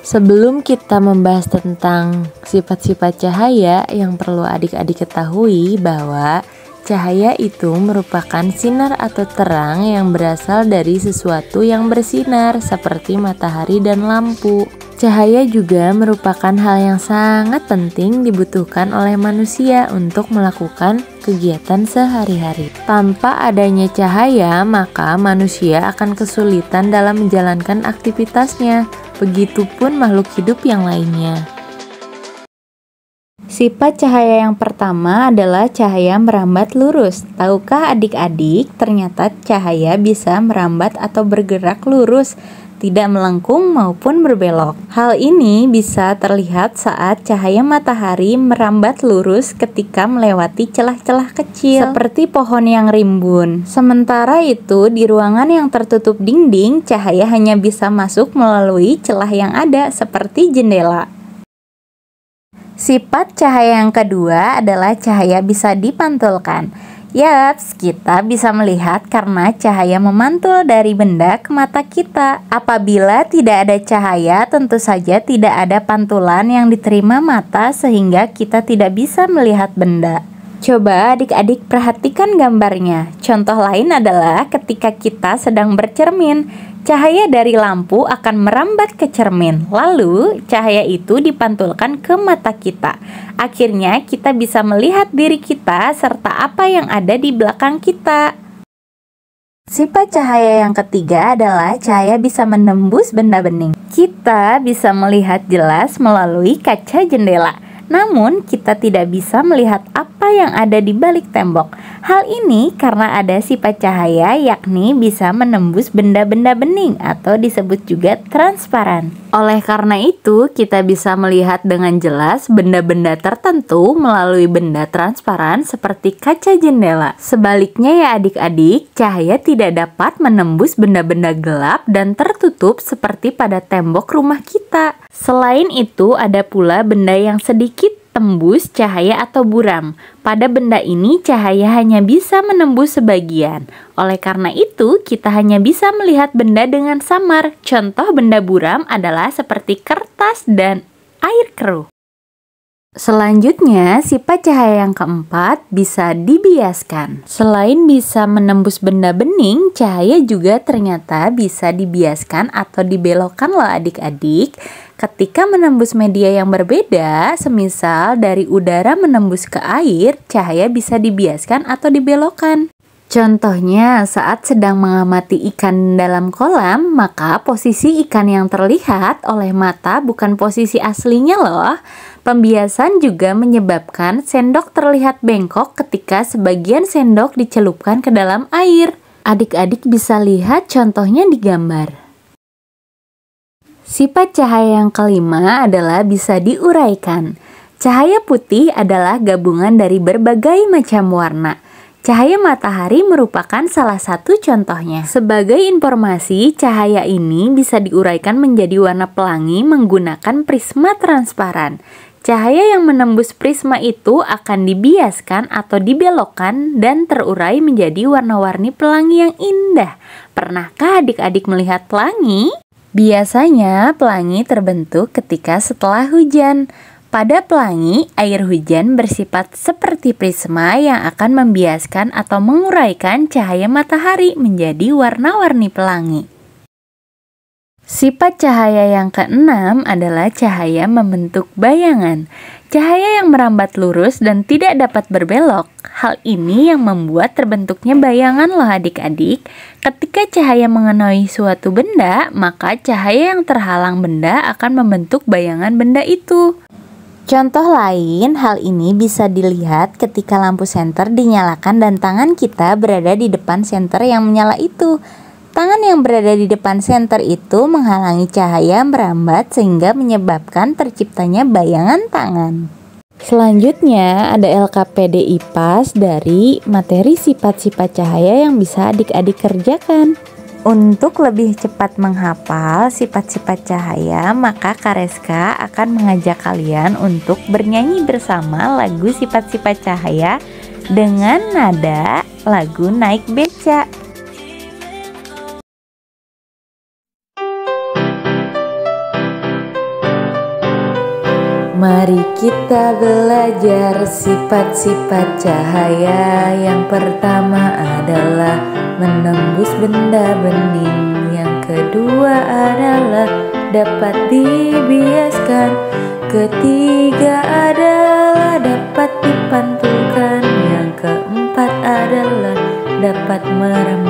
Sebelum kita membahas tentang sifat-sifat cahaya, yang perlu adik-adik ketahui bahwa cahaya itu merupakan sinar atau terang yang berasal dari sesuatu yang bersinar seperti matahari dan lampu. Cahaya juga merupakan hal yang sangat penting dibutuhkan oleh manusia untuk melakukan kegiatan sehari-hari. Tanpa adanya cahaya, maka manusia akan kesulitan dalam menjalankan aktivitasnya. Begitupun makhluk hidup yang lainnya. Sifat cahaya yang pertama adalah cahaya merambat lurus. Tahukah adik-adik, ternyata cahaya bisa merambat atau bergerak lurus, tidak melengkung maupun berbelok. Hal ini bisa terlihat saat cahaya matahari merambat lurus ketika melewati celah-celah kecil, seperti pohon yang rimbun. Sementara itu, di ruangan yang tertutup dinding, cahaya hanya bisa masuk melalui celah yang ada, seperti jendela. Sifat cahaya yang kedua adalah cahaya bisa dipantulkan. Yaps, kita bisa melihat karena cahaya memantul dari benda ke mata kita. Apabila tidak ada cahaya, tentu saja tidak ada pantulan yang diterima mata sehingga kita tidak bisa melihat benda. Coba adik-adik perhatikan gambarnya. Contoh lain adalah ketika kita sedang bercermin. Cahaya dari lampu akan merambat ke cermin, lalu cahaya itu dipantulkan ke mata kita. Akhirnya kita bisa melihat diri kita serta apa yang ada di belakang kita. Sifat cahaya yang ketiga adalah cahaya bisa menembus benda bening. Kita bisa melihat jelas melalui kaca jendela. Namun, kita tidak bisa melihat apa yang ada di balik tembok. Hal ini karena ada sifat cahaya, yakni bisa menembus benda-benda bening atau disebut juga transparan. Oleh karena itu, kita bisa melihat dengan jelas benda-benda tertentu melalui benda transparan seperti kaca jendela. Sebaliknya ya adik-adik, cahaya tidak dapat menembus benda-benda gelap dan tertutup seperti pada tembok rumah kita. Selain itu, ada pula benda yang sedikit tembus cahaya atau buram. Pada benda ini, cahaya hanya bisa menembus sebagian. Oleh karena itu, kita hanya bisa melihat benda dengan samar. Contoh benda buram adalah seperti kertas dan air keruh. Selanjutnya, sifat cahaya yang keempat bisa dibiaskan. Selain bisa menembus benda bening, cahaya juga ternyata bisa dibiaskan atau dibelokkan loh adik-adik. Ketika menembus media yang berbeda, semisal dari udara menembus ke air, cahaya bisa dibiaskan atau dibelokkan. Contohnya, saat sedang mengamati ikan dalam kolam, maka posisi ikan yang terlihat oleh mata bukan posisi aslinya loh. Pembiasan juga menyebabkan sendok terlihat bengkok ketika sebagian sendok dicelupkan ke dalam air. Adik-adik bisa lihat contohnya di gambar. Sifat cahaya yang kelima adalah bisa diuraikan. Cahaya putih adalah gabungan dari berbagai macam warna. Cahaya matahari merupakan salah satu contohnya. Sebagai informasi, cahaya ini bisa diuraikan menjadi warna pelangi menggunakan prisma transparan. Cahaya yang menembus prisma itu akan dibiaskan atau dibelokkan dan terurai menjadi warna-warni pelangi yang indah. Pernahkah adik-adik melihat pelangi? Biasanya pelangi terbentuk ketika setelah hujan. Pada pelangi, air hujan bersifat seperti prisma yang akan membiaskan atau menguraikan cahaya matahari menjadi warna-warni pelangi. Sifat cahaya yang keenam adalah cahaya membentuk bayangan. Cahaya yang merambat lurus dan tidak dapat berbelok. Hal ini yang membuat terbentuknya bayangan loh adik-adik. Ketika cahaya mengenai suatu benda, maka cahaya yang terhalang benda akan membentuk bayangan benda itu. Contoh lain, hal ini bisa dilihat ketika lampu senter dinyalakan dan tangan kita berada di depan senter yang menyala itu. Tangan yang berada di depan senter itu menghalangi cahaya merambat sehingga menyebabkan terciptanya bayangan tangan. Selanjutnya ada LKPD IPAS dari materi sifat-sifat cahaya yang bisa adik-adik kerjakan. Untuk lebih cepat menghafal sifat-sifat cahaya, maka Kareska akan mengajak kalian untuk bernyanyi bersama lagu sifat-sifat cahaya dengan nada lagu Naik Beca. Mari kita belajar sifat-sifat cahaya. Yang pertama adalah menembus benda bening. Yang kedua adalah dapat dibiaskan. Ketiga adalah dapat dipantulkan. Yang keempat adalah dapat merambat.